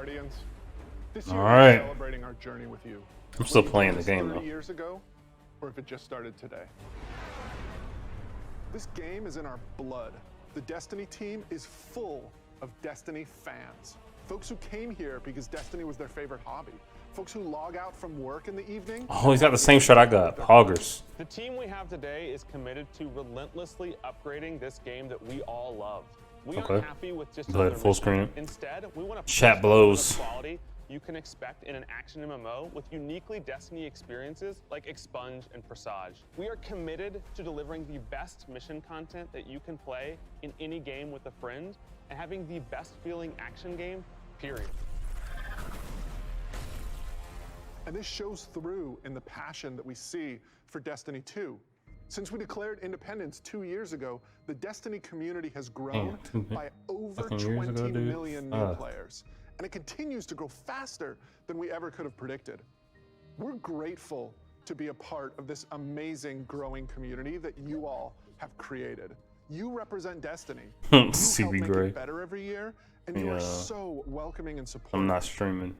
Guardians. This All year right. we're celebrating our journey with you. I'm still Whether you playing joined the us game 30 though. years ago, or if it just started today. This game is in our blood. The Destiny team is full of Destiny fans. Folks who came here because Destiny was their favorite hobby. Folks who log out from work in the evening. Oh, he's got the same shirt I got. Hoggers. The team we have today is committed to relentlessly upgrading this game that we all love. We Okay. aren't happy with just Go ahead, another full mission. screen. Instead, we want to Chat blows. quality you can expect in an action MMO with uniquely Destiny experiences like Expunge and Presage. We are committed to delivering the best mission content that you can play in any game with a friend and having the best feeling action game, period. And this shows through in the passion that we see for Destiny 2. Since we declared independence 2 years ago, the Destiny community has grown by over fucking years 20 ago, dude. million new players. And it continues to grow faster than we ever could have predicted. We're grateful to be a part of this amazing growing community that you all have created. You represent Destiny. You help CB make Gray. it better every year, and you are so welcoming and supportive. I'm not streaming.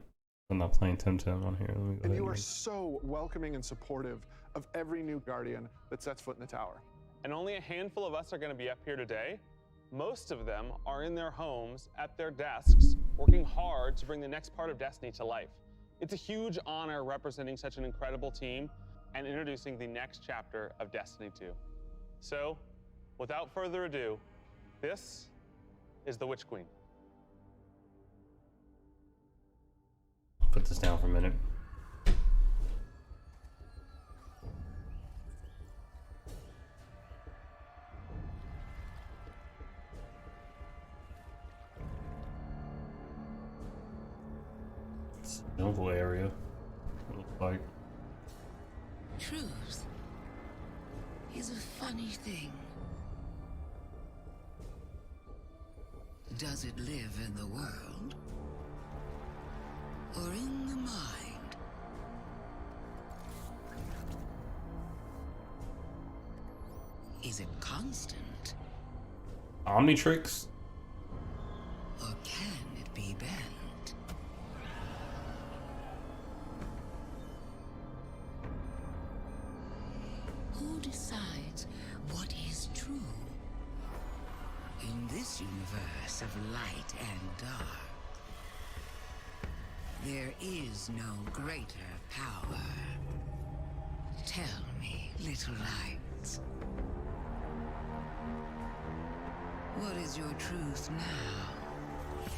I'm not playing Temtem on here. Let me go And ahead you are and- so welcoming and supportive of every new Guardian that sets foot in the tower. And only a handful of us are going to be up here today. Most of them are in their homes, at their desks, working hard to bring the next part of Destiny to life. It's a huge honor representing such an incredible team and introducing the next chapter of Destiny 2. So, without further ado, this is the Witch Queen. Put this down for a minute. It's a jungle area. It looks like. Truth is a funny thing. Does it live in the world? Or in the mind? Is it constant? Omnitrix? Or can it be bent? Who decides what is true? In this universe of light and dark, there is no greater power. Tell me, little lights. What is your truth now?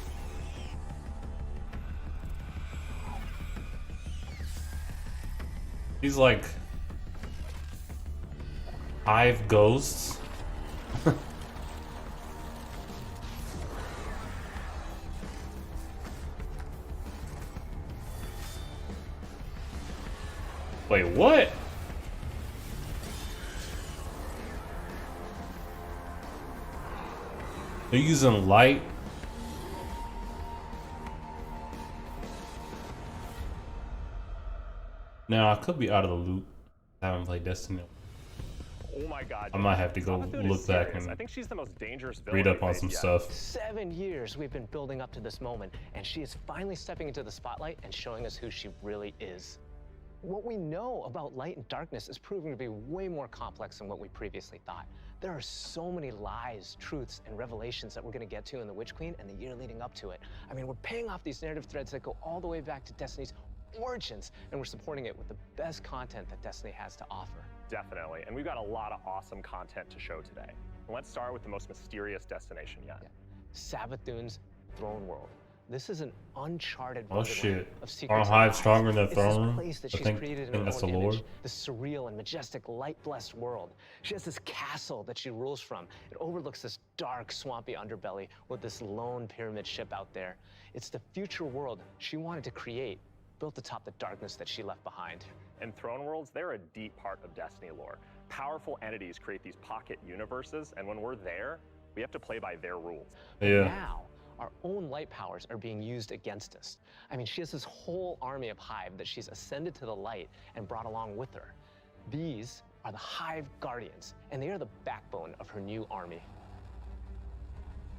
He's like hive ghosts. Wait, what? They're using light. Now I could be out of the loop. I haven't played Destiny. Oh my God! I might have to go Savathun is look back serious. and I think she's the most dangerous villain read up we've on faced some yet. stuff. 7 years we've been building up to this moment, and she is finally stepping into the spotlight and showing us who she really is. What we know about light and darkness is proving to be way more complex than what we previously thought. There are so many lies, truths, and revelations that we're going to get to in The Witch Queen and the year leading up to it. I mean, we're paying off these narrative threads that go all the way back to Destiny's origins, and we're supporting it with the best content that Destiny has to offer. Definitely, and we've got a lot of awesome content to show today. And let's start with the most mysterious destination yet. Savathun's throne world. This is an uncharted Oh wonderland shit. of secrets Aren't and Hive lies. stronger than It's Throne this Room? place that I she's think created in that's her the own lore. image, this surreal and majestic light-blessed world. She has this castle that she rules from. It overlooks this dark, swampy underbelly with this lone pyramid ship out there. It's the future world she wanted to create, built atop the darkness that she left behind. And throne worlds, they're a deep part of Destiny lore. Powerful entities create these pocket universes, and when we're there, we have to play by their rules. Yeah. Now, our own light powers are being used against us. I mean, she has this whole army of Hive that she's ascended to the light and brought along with her. These are the Hive Guardians, and they are the backbone of her new army.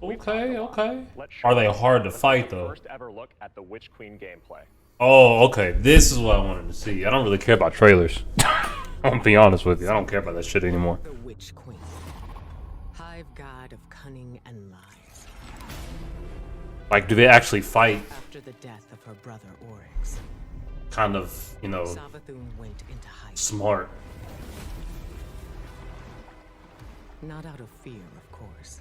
Okay, okay. Let's Are they show hard to let's fight take a though? First ever look at the Witch Queen gameplay. Oh, okay. This is what I wanted to see. I don't really care about trailers. I'm gonna be honest with you. I don't care about that shit anymore. The Witch Queen, hive god of cunning and lies. Like, do they actually fight? After the death of her brother Oryx, Kind of, you know, Savathun went into hiding. smart. Not out of fear, of course,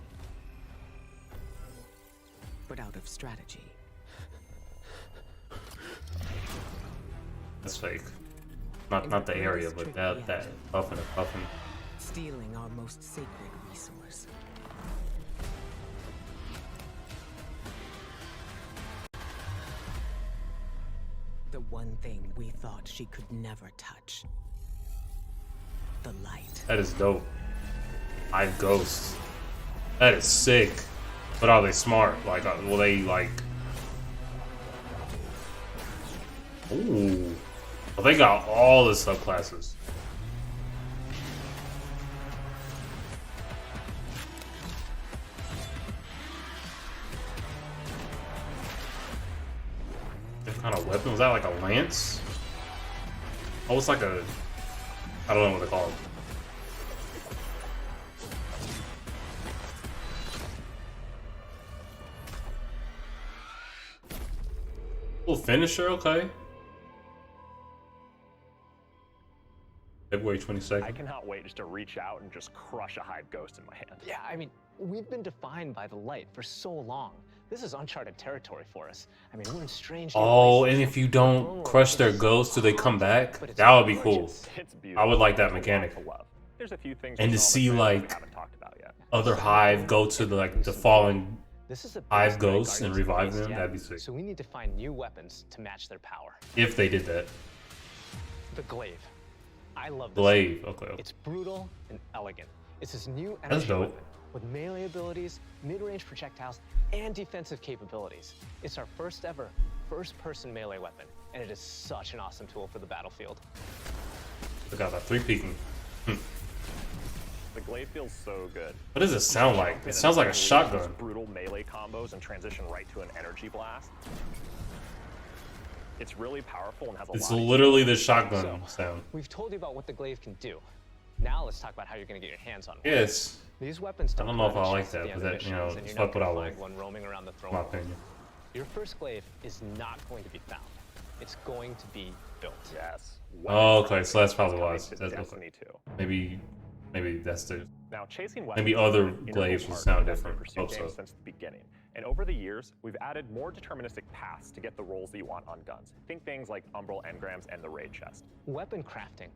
but out of strategy. That's fake. Not the area, but that puffing and puffing. Stealing our most sacred resource. The one thing we thought she could never touch. The light. That is dope. Hive ghosts. That is sick. But are they smart? Like, will they like? Ooh. Well, they got all the subclasses. What kind of weapon? Was that like a lance? Oh, it's like a... I don't know what they're called. Little finisher, okay. February 22nd. I cannot wait just to reach out and just crush a hive ghost in my hand. Yeah, I mean, we've been defined by the light for so long. This is uncharted territory for us. I mean, we're in strange new Oh, places. and if you don't crush their ghosts, do they come back? That would be cool. It's beautiful. I would like that It's a lot mechanic. to love. There's a few things And we to saw see, in the trailer we like, haven't talked about yet. Other hive go to the fallen This is the hive best ghosts and Guardians of the revive Galaxy them. yet. That'd be sick. So we need to find new weapons to match their power. If they did that. The glaive. I love this. Glaive. Okay. It's brutal and elegant. It's this new That's energy dope. weapon with melee abilities, mid-range projectiles, and defensive capabilities. It's our first ever first-person melee weapon, and it is such an awesome tool for the battlefield. Look at that 3-peeking. The glaive feels so good. What does it sound like? It sounds like a shotgun. Brutal melee combos and transition right to an energy blast. It's really powerful and has a It's lot of literally the shotgun sound. We've told you about what the glaive can do. Now let's talk about how you're going to get your hands on one. Yes. These weapons I don't know if I come like at the that, end but of that, missions, you know, and it's you're not like what I gonna like. find one roaming around the throne. My opinion. Your first glaive is not going to be found. It's going to be built. Yes. Oh, okay, so that's probably why. Coming to That's Destiny 2. Maybe that's the. Now, chasing weapons Maybe other is an integral glaives will part sound of the different. Pursuit Hope game so. since the beginning. And over the years, we've added more deterministic paths to get the rolls that you want on guns. Think things like Umbral Engrams and the Raid Chest. Weapon crafting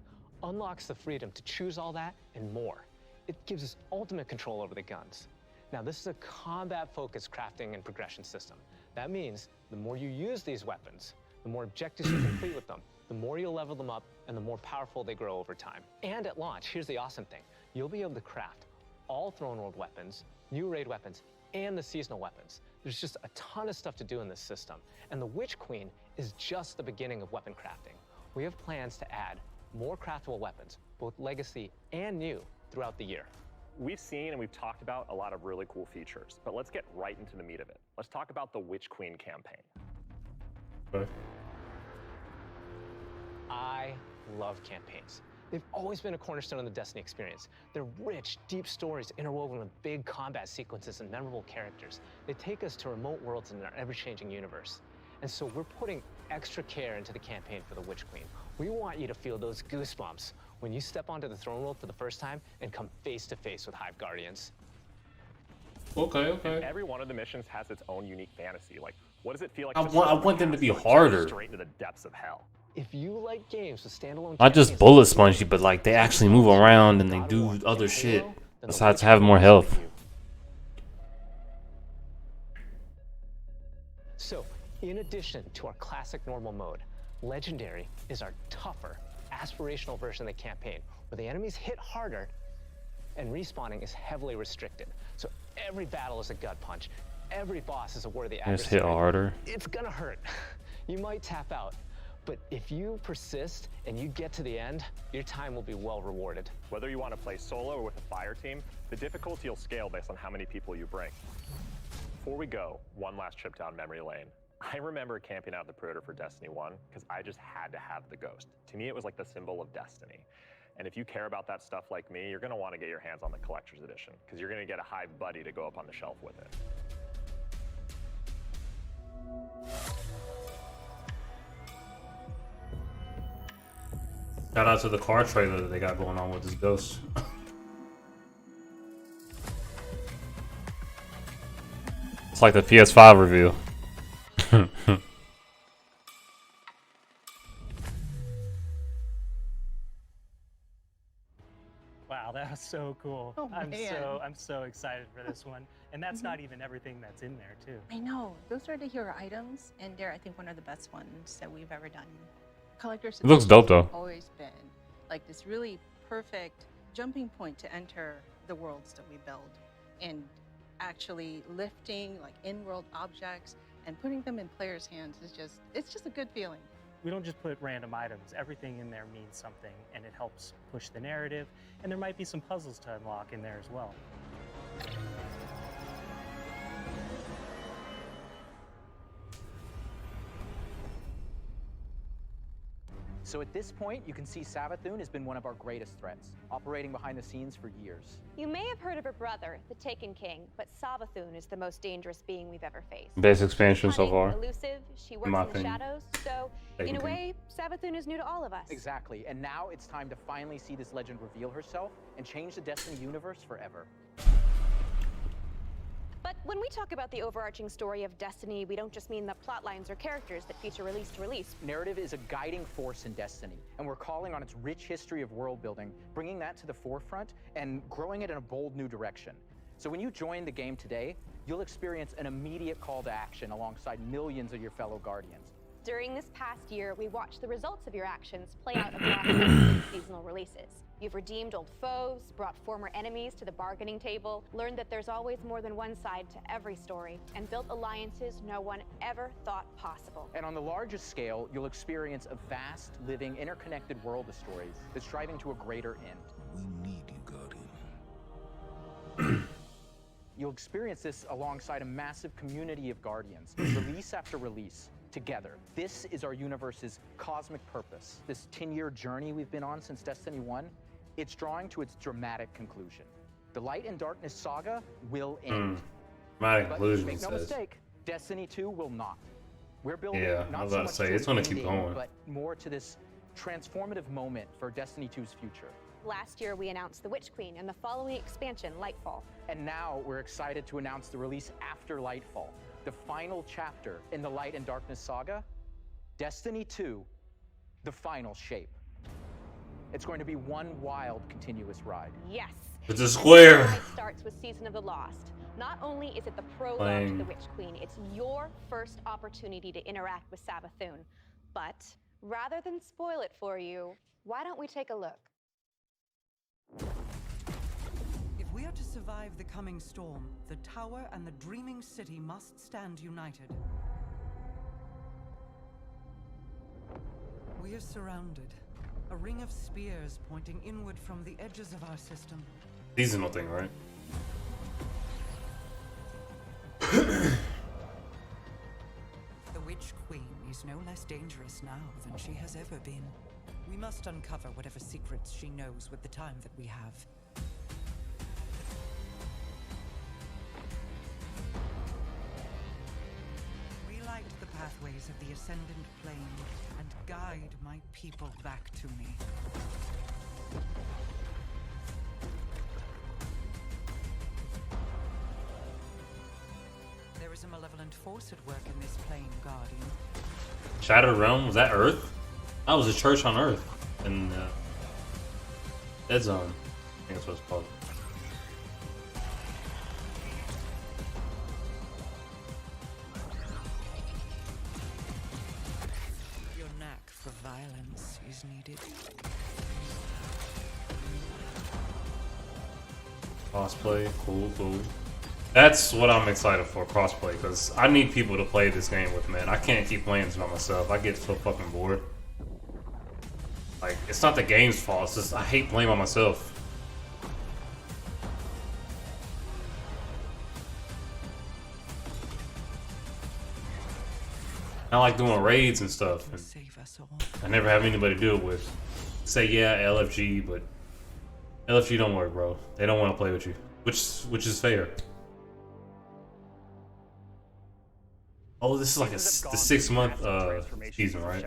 unlocks the freedom to choose all that and more. It gives us ultimate control over the guns. Now, this is a combat-focused crafting and progression system. That means the more you use these weapons, the more objectives you complete with them, the more you'll level them up, and the more powerful they grow over time. And at launch, here's the awesome thing. You'll be able to craft all Throne World weapons, new raid weapons, and the seasonal weapons. There's just a ton of stuff to do in this system. And the Witch Queen is just the beginning of weapon crafting. We have plans to add more craftable weapons, both legacy and new, throughout the year. We've seen and we've talked about a lot of really cool features, but let's get right into the meat of it. Let's talk about the Witch Queen campaign. Okay. I love campaigns. They've always been a cornerstone of the Destiny experience. They're rich, deep stories interwoven with big combat sequences and memorable characters. They take us to remote worlds in our ever-changing universe. And so we're putting extra care into the campaign for the Witch Queen. We want you to feel those goosebumps when you step onto the throne world for the first time and come face to face with Hive Guardians. Okay, okay. Every one of the missions has its own unique fantasy. Like, what does it feel like? I to want them to be like, harder. Straight into the depths of hell. If you like games with standalone Not just campaigns bullet like spongy, but like they actually move around and they do other shit besides have more health. So, in addition to our classic normal mode, Legendary is our tougher, aspirational version of the campaign, where the enemies hit harder and respawning is heavily restricted. So every battle is a gut punch. Every boss is a worthy Just adversary. hit harder. It's gonna hurt. You might tap out, but if you persist and you get to the end, your time will be well rewarded. Whether you want to play solo or with a fire team, the difficulty will scale based on how many people you bring. before we go, one last trip down memory lane. I remember camping out the perimeter for Destiny 1 because I just had to have the ghost. To me, it was like the symbol of destiny. And if you care about that stuff like me, you're gonna wanna get your hands on the collector's edition because you're gonna get a Hive buddy to go up on the shelf with it. Shout out to the car trailer that they got going on with this ghost. It's like the PS5 review. Wow, that was so cool. Oh, I'm man. so excited for this one. And that's not even everything that's in there too. I know. Those are the hero items, and they're, I think, one of the best ones that we've ever done. Collector's It looks dope, Editions though. have always been like this really perfect jumping point to enter the worlds that we build, and actually lifting like in-world objects and putting them in players' hands is it's just a good feeling. We don't just put random items. Everything in there means something, and it helps push the narrative. And there might be some puzzles to unlock in there as well. So at this point, you can see Savathun has been one of our greatest threats, operating behind the scenes for years. You may have heard of her brother, the Taken King, but Savathun is the most dangerous being we've ever faced. Best expansion so far. Elusive, she works my in the opinion. shadows, so Taken in a King. way, Savathun is new to all of us. Exactly, and now it's time to finally see this legend reveal herself and change the Destiny universe forever. But when we talk about the overarching story of Destiny, we don't just mean the plot lines or characters that feature release to release. Narrative is a guiding force in Destiny, and we're calling on its rich history of world building, bringing that to the forefront and growing it in a bold new direction. So when you join the game today, you'll experience an immediate call to action alongside millions of your fellow Guardians. During this past year, we watched the results of your actions play out across seasonal releases. You've redeemed old foes, brought former enemies to the bargaining table, learned that there's always more than one side to every story, and built alliances no one ever thought possible. And on the largest scale, you'll experience a vast, living, interconnected world of stories that's striving to a greater end. We need you, Guardian. You'll experience this alongside a massive community of Guardians, release after release, together. This is our universe's cosmic purpose. This 10-year journey we've been on since Destiny 1, it's drawing to its dramatic conclusion. The Light and Darkness saga will end. My But conclusion make no says. mistake, Destiny 2 will not. We're building Yeah, I not was so about to much say, to it's an gonna keep ending, going. but more to this transformative moment for Destiny 2's future. Last year, we announced the Witch Queen and the following expansion, Lightfall. And now we're excited to announce the release after Lightfall, the final chapter in the Light and Darkness saga, Destiny 2, the final shape. It's going to be one wild, continuous ride. Yes. It's a square. The ride starts with Season of the Lost. Not only is it the prologue to the Witch Queen, it's your first opportunity to interact with Savathun. But rather than spoil it for you, why don't we take a look? If we are to survive the coming storm, the tower and the dreaming city must stand united. We are surrounded. A ring of spears pointing inward from the edges of our system. Seasonal thing, right? The Witch Queen is no less dangerous now than she has ever been. We must uncover whatever secrets she knows with the time that we have. Relight the pathways of the Ascendant Plane and guide my people back to me. There is a malevolent force at work in this plane, Guardian. Shattered Realm, was that Earth? That was a church on Earth. In Dead Zone. I think that's what it's called. Your knack for violence is needed. Crossplay, cool. That's what I'm excited for, crossplay, because I need people to play this game with, man. I can't keep playing this by myself. I get so fucking bored. Like, it's not the game's fault, it's just I hate playing by myself. I like doing raids and stuff. And Save us all. I never have anybody to do it with. Say yeah, LFG, but LFG don't work, bro. They don't want to play with you, which is fair. Oh, this is like the 6-month season, right?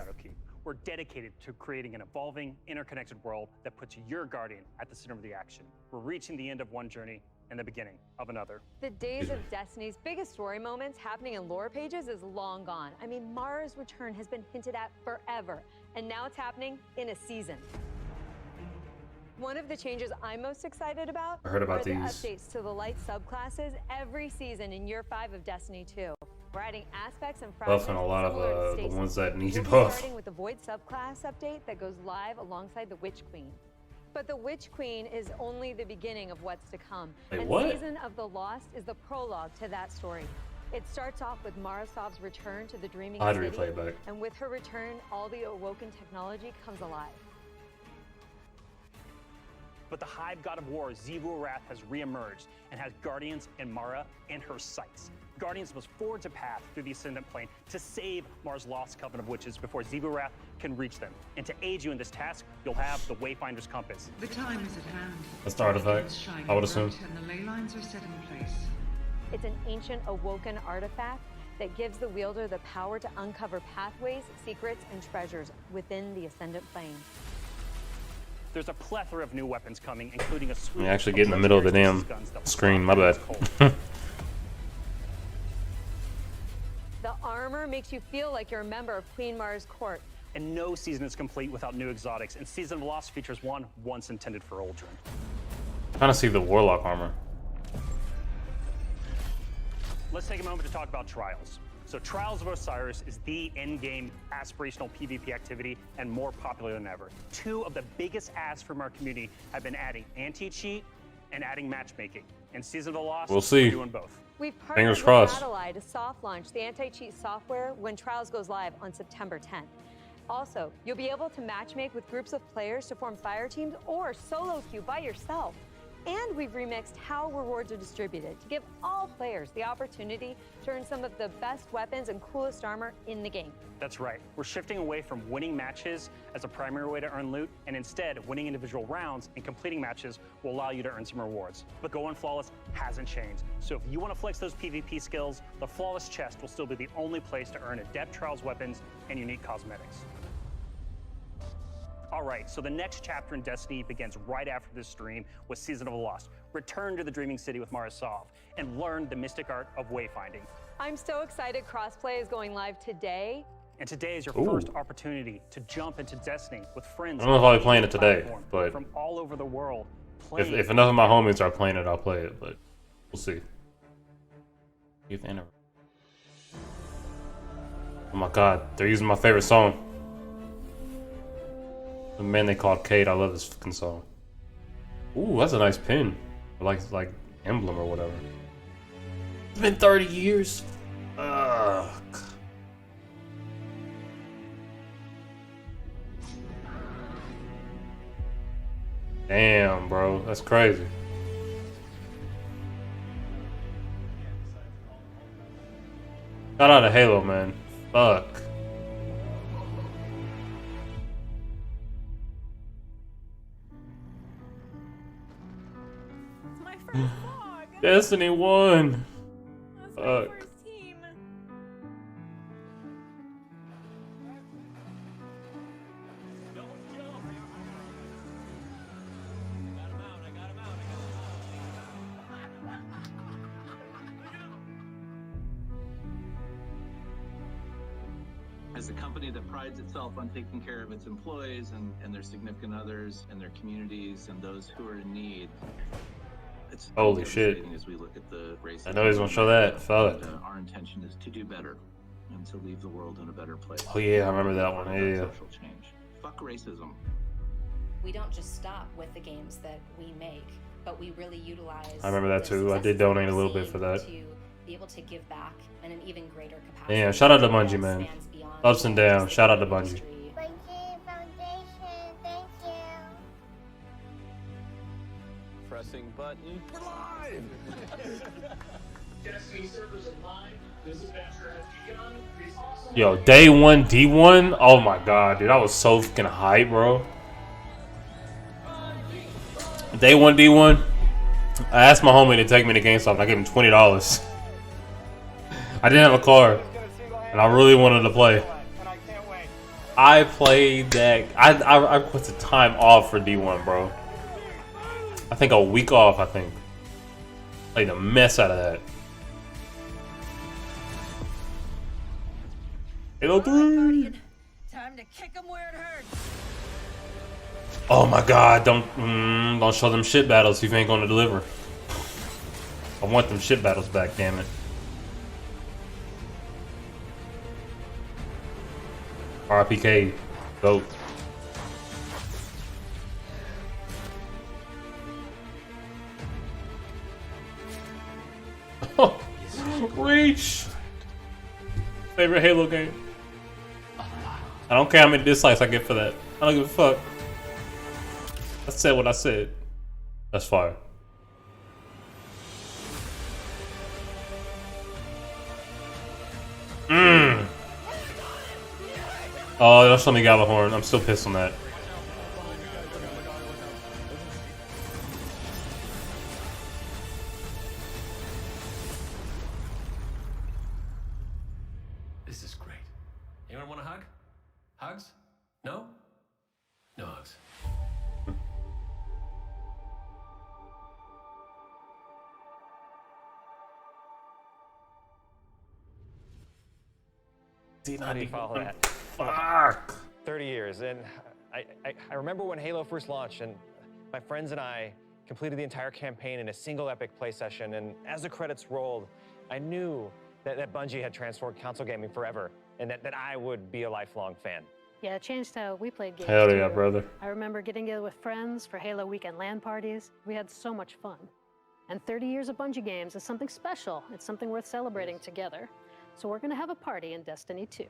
We're dedicated to creating an evolving, interconnected world that puts your guardian at the center of the action. We're reaching the end of one journey and the beginning of another. The days of Destiny's biggest story moments happening in lore pages is long gone. I mean, Mara's return has been hinted at forever, and now it's happening in a season. One of the changes I'm most excited about I heard about are the these updates to the light subclasses every season in Year 5 of Destiny 2. We're adding aspects and buffing a lot similar to of the Stasis. ones that need We'll be buff. starting with the Void subclass update that goes live alongside the Witch Queen. But the Witch Queen is only the beginning of what's to come. Wait, and what? Season of the Lost is the prologue to that story. It starts off with Marasov's return to the Dreaming I'd City, replay it back. and with her return, all the awoken technology comes alive. But the Hive God of War, Xivu Arath, has reemerged and has Guardians and Mara in her sights. Guardians must forge a path through the Ascendant Plane to save Mara's lost coven of witches before Xivu Arath can reach them. And to aid you in this task, you'll have the Wayfinder's Compass. The time is at hand. That's the artifact, I would assume. And the ley lines are set in place. It's an ancient awoken artifact that gives the wielder the power to uncover pathways, secrets, and treasures within the Ascendant Plane. There's a plethora of new weapons coming, including a suite Let me actually get in the middle of the damn guns that will screen. My stop bad. enemies cold. The armor makes you feel like you're a member of Queen Mara's court. And no season is complete without new exotics, and Season of the Lost features one once intended for Uldren. Trying to see the Warlock armor. Let's take a moment to talk about Trials. So Trials of Osiris is the in-game aspirational PvP activity and more popular than ever. Two of the biggest asks from our community have been adding anti-cheat and adding matchmaking. In Season of the Lost, We'll see. we're doing both. We've partnered Fingers with crossed. Battle.eye to soft launch the anti-cheat software when Trials goes live on September 10th. Also, you'll be able to matchmake with groups of players to form fire teams or solo queue by yourself. And we've remixed how rewards are distributed to give all players the opportunity to earn some of the best weapons and coolest armor in the game. That's right. We're shifting away from winning matches as a primary way to earn loot, and instead, winning individual rounds and completing matches will allow you to earn some rewards. But going flawless hasn't changed. So if you want to flex those PvP skills, the flawless chest will still be the only place to earn adept trials weapons and unique cosmetics. All right, so the next chapter in Destiny begins right after this stream with Season of the Lost. Return to the Dreaming City with Marasov and learn the mystic art of wayfinding. I'm so excited crossplay is going live today. And today is your Ooh. first opportunity to jump into Destiny with friends. I don't know if I'll be playing it on the today, platform but from all over the world. if enough of my homies are playing it, I'll play it, but we'll see. 8th anniversary. Oh my god, they're using my favorite song. The man they called Kate, I love this fucking song. Ooh, that's a nice pin. Like emblem or whatever. It's been 30 years. Ugh. Damn, bro, that's crazy. Shout out to Halo, man. Fuck. It's my first vlog. Destiny 1. That's my Fuck. first team. As a company that prides itself on taking care of its employees and their significant others and their communities and those who are in need, it's Holy shit. devastating as we look at the racism. I know he's gonna show that. Fuck. But, our intention is to do better and to leave the world in a better place. Oh yeah, I remember that one. Yeah. Social change. Fuck racism. We don't just stop with the games that we make, but we really utilize. I remember that the too. I did successes donate a we're little bit seeing for that. To be able to give back in an even greater capacity. Damn, shout out to that Bungie, man. spans beyond Ups and just downs. the Shout out to gaming Bungie. industry. Pressing button. We're live! Yo, day one D1. Oh my god, dude, I was so fucking hype, bro. Day one D1. I asked my homie to take me to GameStop. And I gave him $20. I didn't have a car, and I really wanted to play. I played that. I put the time off for D1, bro. I think a week off. I think played the mess out of that. Halo 3. Time to kick him where it hurts. Oh my god, don't show them shit battles if you ain't gonna deliver. I want them shit battles back, damn it. RPK, go. Reach! Favorite Halo game. I don't care how many dislikes I get for that. I don't give a fuck. I said what I said. That's fire. Oh, don't show me Galahorn. I'm still pissed on that. This is great. Anyone want a hug? Hugs? No? No hugs. How do you follow that? Fuck. 30 years, and I remember when Halo first launched, and my friends and I completed the entire campaign in a single epic play session, and as the credits rolled, I knew that Bungie had transformed console gaming forever, and that I would be a lifelong fan. Yeah, it changed how we played games. Hell yeah, too. brother. I remember getting together with friends for Halo weekend LAN parties. We had so much fun. And 30 years of Bungie games is something special. It's something worth celebrating together. So we're gonna have a party in Destiny 2.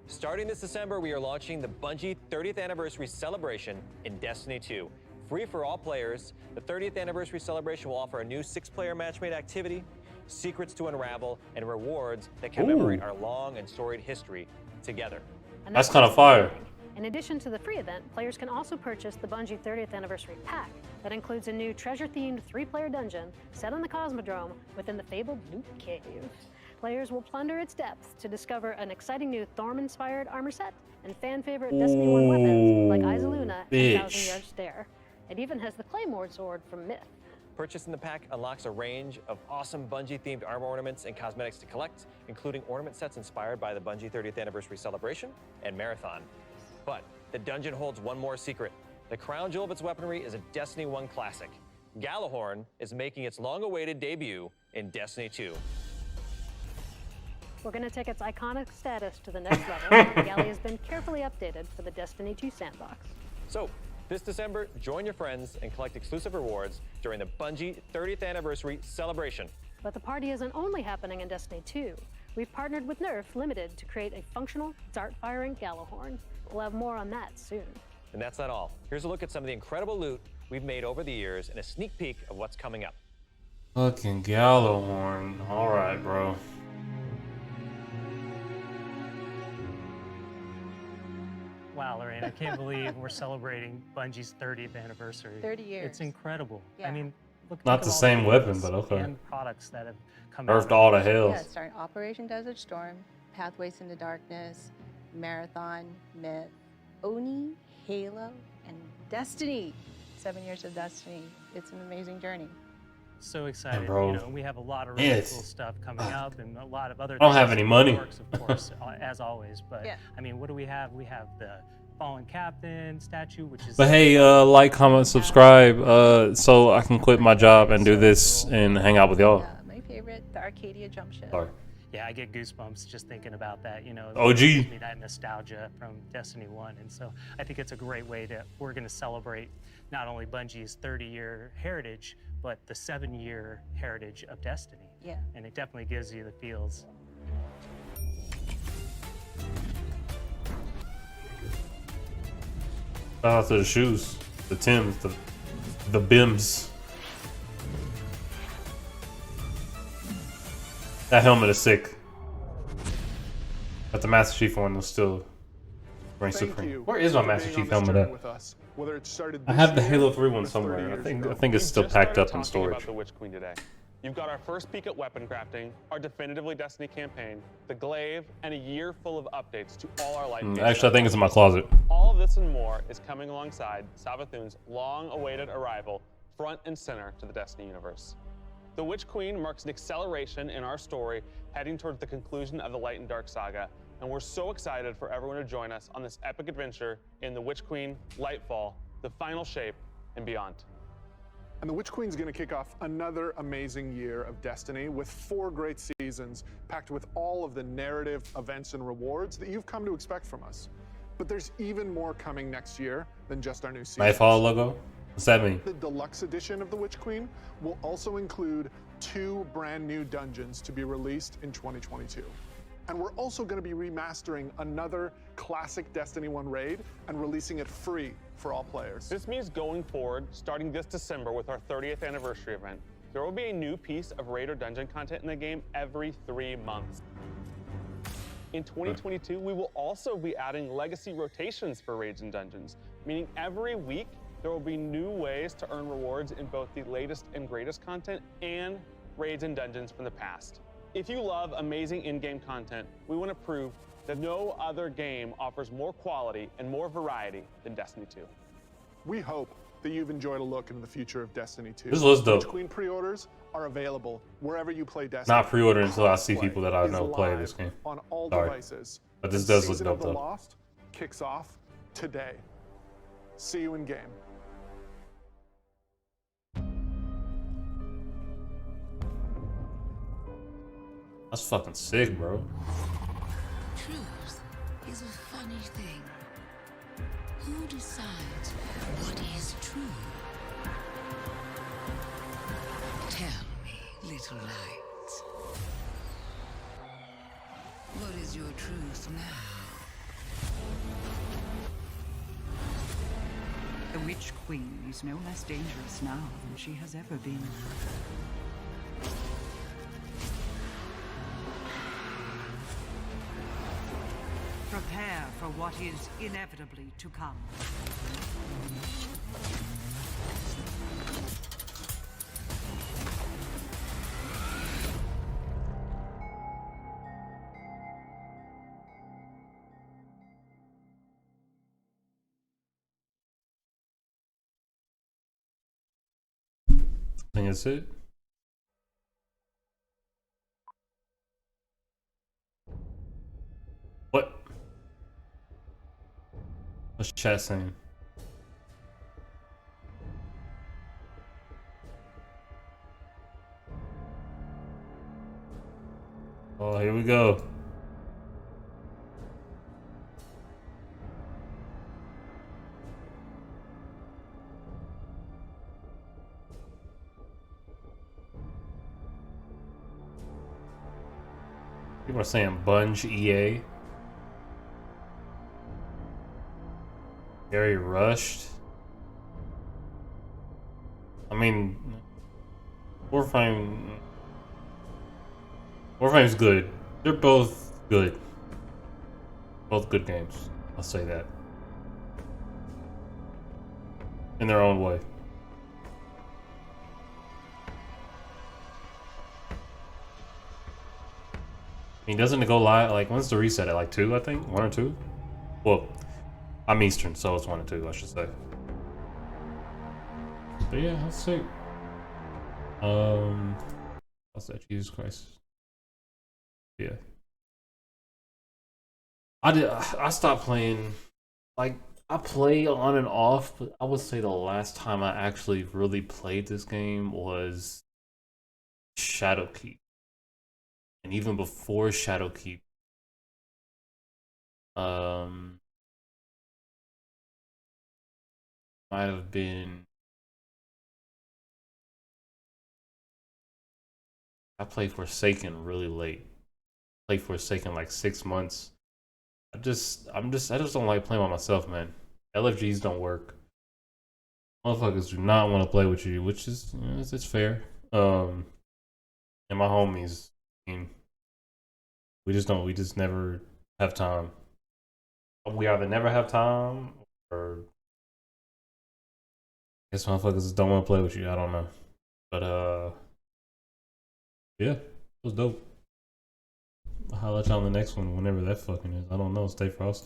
Starting this December, we are launching the Bungie 30th Anniversary Celebration in Destiny 2. Free for all players, the 30th Anniversary Celebration will offer a new 6-player match-made activity, secrets to unravel, and rewards that commemorate our long and storied history together. And That's kind of fire. In addition to the free event, players can also purchase the Bungie 30th Anniversary Pack that includes a new treasure-themed 3-player dungeon set on the Cosmodrome within the fabled Loot Cave. Players will plunder its depths to discover an exciting new Thorm-inspired armor set and fan-favorite Destiny 1 weapons like IzzyQuil and Thousand Yard Stare. It even has the Claymore sword from Myth. Purchasing the pack unlocks a range of awesome Bungie-themed armor ornaments and cosmetics to collect, including ornament sets inspired by the Bungie 30th Anniversary Celebration and Marathon. But the dungeon holds one more secret. The crown jewel of its weaponry is a Destiny 1 classic. Galahorn is making its long-awaited debut in Destiny 2. We're going to take its iconic status to the next level. The galley has been carefully updated for the Destiny 2 sandbox. So, this December, join your friends and collect exclusive rewards during the Bungie 30th Anniversary Celebration. But the party isn't only happening in Destiny 2. We've partnered with Nerf Limited to create a functional, dart-firing Galahorn. We'll have more on that soon. And that's not all. Here's a look at some of the incredible loot we've made over the years and a sneak peek of what's coming up. Fucking Galahorn. Alright, bro. Wow, Lorraine, I can't believe we're celebrating Bungie's 30th anniversary. 30 years. It's incredible. Yeah. I mean, look Not at the all same the weapon, games but okay. and products that have come Nerfed out. all the hells. Yeah, starting Operation Desert Storm, Pathways into Darkness, Marathon, Myth, Oni, Halo, and Destiny. 7 years of Destiny. It's an amazing journey. So excited, bro, you know, we have a lot of really yes. cool stuff coming up and a lot of other I don't have things any in money. the works, of course, as always. But Yeah. I mean, what do we have? We have the Fallen Captain statue, which is But hey, like, comment, subscribe, so I can quit my job and do this and hang out with y'all. My favorite, the Arcadia jump ship. Sorry. Yeah, I get goosebumps just thinking about that. You know, OG. It gives me that nostalgia from Destiny 1, and so I think it's a great way to. We're going to celebrate not only Bungie's 30-year heritage, but the 7-year heritage of Destiny. Yeah. And it definitely gives you the feels. Shout out to the shoes, the Tims, the Bims. That helmet is sick. But the Master Chief one was still reign supreme. Where is my Master Chief helmet at? I have the Halo 3 one somewhere. I think it's still packed up in storage. About the Witch Queen today. You've got our first peek at weapon crafting, our definitively Destiny campaign, the glaive, and a year full of updates to all our light. Actually, I think it's in my closet. All of this and more is coming alongside Savathun's long-awaited arrival, front and center to the Destiny universe. The Witch Queen marks an acceleration in our story, heading towards the conclusion of the Light and Dark saga, and we're so excited for everyone to join us on this epic adventure in the Witch Queen, Lightfall, the final shape, and beyond. And the Witch Queen's going to kick off another amazing year of Destiny with 4 great seasons packed with all of the narrative, events, and rewards that you've come to expect from us. But there's even more coming next year than just our new season. Nightfall logo? What's that mean? The deluxe edition of the Witch Queen will also include 2 brand new dungeons to be released in 2022. And we're also going to be remastering another classic Destiny 1 raid and releasing it free for all players. This means going forward, starting this December with our 30th anniversary event, there will be a new piece of raid or dungeon content in the game every 3 months. In 2022, we will also be adding legacy rotations for raids and dungeons, meaning every week there will be new ways to earn rewards in both the latest and greatest content and raids and dungeons from the past. If you love amazing in-game content, we want to prove that no other game offers more quality and more variety than Destiny 2. We hope that you've enjoyed a look into the future of Destiny 2. This looks dope. Witch Queen pre-orders are available wherever you play Destiny. Not pre-order until I see people that I know play this game. On all Sorry. devices. But this does look Season dope of the though. Lost kicks off today. See you in game. That's fucking sick, bro. Truth is a funny thing. Who decides what is true? Tell me, little lights. What is your truth now? The Witch Queen is no less dangerous now than she has ever been. Prepare for what is inevitably to come. I think that's it. What? What's chat saying? Oh, here we go. People are saying Bunge EA. Very rushed. I mean, Warframe's good. They're both good. Both good games. I'll say that. In their own way. I mean, doesn't it go live? Like, when's the reset at? Like 2, I think? 1 or 2? Well, I'm Eastern, so it's 1 or 2, I should say. But yeah, let's see. What's that? Jesus Christ. Yeah. I stopped playing. Like, I play on and off, but I would say the last time I actually really played this game was Shadowkeep. And even before Shadowkeep, might have been. I played Forsaken really late. Played Forsaken like 6 months. I just don't like playing by myself, man. LFGs don't work. Motherfuckers do not want to play with you, which is, it's fair. And my homies, mean, we just never have time. We either never have time or I guess motherfuckers just don't want to play with you. I don't know. But yeah, it was dope. I'll holler at y'all on the next one whenever that fucking is. I don't know. Stay frosty.